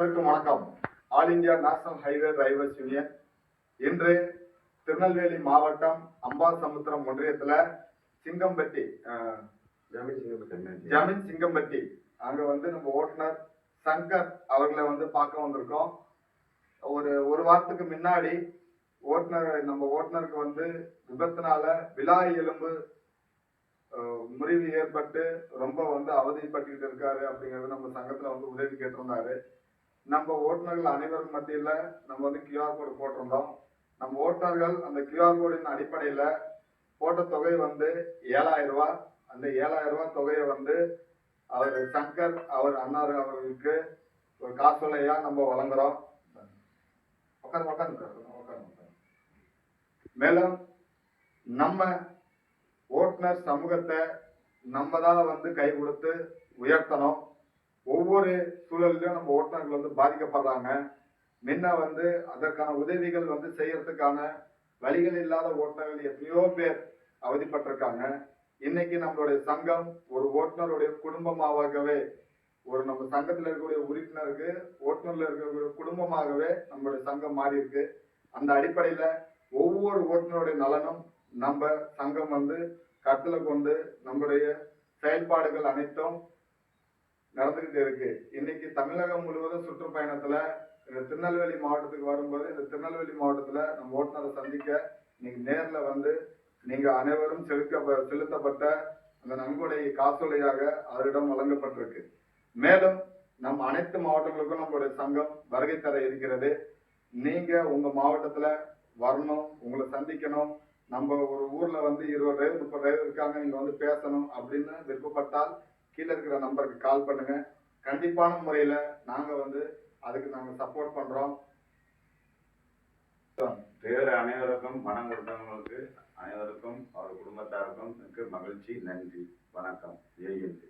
வணக்கம். All India national highway drivers union இன்று திருநெல்வேலி மாவட்டம் அம்பாசமுத்திரம் ஒன்றியத்துல சிங்கம்பட்டி ஜமீன் சிங்கம்பட்டி அங்க நம்ம ஓட்டுநர் சங்கர் அவர்களை பார்க்க வந்திருக்கோம். ஒரு வாரத்துக்கு முன்னாடி நம்ம ஓட்டுநருக்கு விபத்தினால விலா எலும்பு முறிவு ஏற்பட்டு ரொம்ப அவதிப்பட்டு இருக்காரு அப்படிங்கறது நம்ம சங்கத்துல உதவி கேட்டிருந்தாரு. நம்ம ஓட்டுநர்கள் அனைவரும் மத்தியில நம்ம கியூஆர் கோடு போட்டிருந்தோம். நம்ம ஓட்டுநர்கள் அந்த கியூஆர் கோடின் அடிப்படையில போட்ட தொகை 7,000 ரூபாய். அந்த 7,000 ரூபாய் தொகையை அவர் சங்கர் அவர் அண்ணாரு அவர்களுக்கு ஒரு காசோலையா நம்ம வழங்குறோம். மேலும் நம்ம ஓட்டுநர் சமூகத்தை நம்ம தான் கை கொடுத்து உயர்த்தணும். ஒவ்வொரு சூழலிலும் நம்ம ஓட்டுநர்கள் பாதிக்கப்படுறாங்க. முன்ன அதற்கான உதவிகள் செய்யறதுக்கான வழிகள் இல்லாத ஓட்டுநர்கள் எத்தனையோ பேர் அவதிப்பட்டிருக்காங்க. இன்னைக்கு நம்மளுடைய சங்கம் ஒரு ஓட்டுநருடைய குடும்பமாகவே நம்ம சங்கத்தில் இருக்கக்கூடிய உறுப்பினருக்கு ஓட்டுநர்ல இருக்கக்கூடிய குடும்பமாகவே நம்மளுடைய சங்கம் மாறி இருக்கு. அந்த அடிப்படையில ஒவ்வொரு ஓட்டுநருடைய நலனும் நம்ம சங்கம் கருத்துல கொண்டு நம்முடைய செயல்பாடுகள் அனைத்தும் நடந்துகிட்டு இருக்கு. இன்னைக்கு தமிழகம் முழுவதும் சுற்றுப்பயணத்துல இந்த திருநெல்வேலி மாவட்டத்துக்கு வரும்போது இந்த திருநெல்வேலி மாவட்டத்துல நம்ம ஓட்டுநரை சந்திக்க நீங்க நேர்ல நீங்க அனைவரும் செலுத்தப்பட்ட அந்த நன்கொடை காசோலையாக அவரிடம் வழங்கப்பட்டிருக்கு. மேலும் நம் அனைத்து மாவட்டங்களுக்கும் நம்மளுடைய சங்கம் வருகை தர இருக்கிறது. நீங்க உங்க மாவட்டத்துல வரணும், உங்களை சந்திக்கணும். நம்ம ஒரு ஊர்ல 20 டிரைவர் 30 டிரைவர் இருக்காங்க, நீங்க பேசணும் அப்படின்னு விருப்பப்பட்டால் கீழே இருக்கிற நம்பருக்கு கால் பண்ணுங்க. கண்டிப்பான முறையில நாங்க அதுக்கு நாங்க சப்போர்ட் பண்றோம். தேவர் அனைவருக்கும் மனம் கொடுத்தவங்களுக்கு அனைவருக்கும் அவர் குடும்பத்தாருக்கும் மிக்க மகிழ்ச்சி. நன்றி, வணக்கம். ஜெய் ஹிந்த்.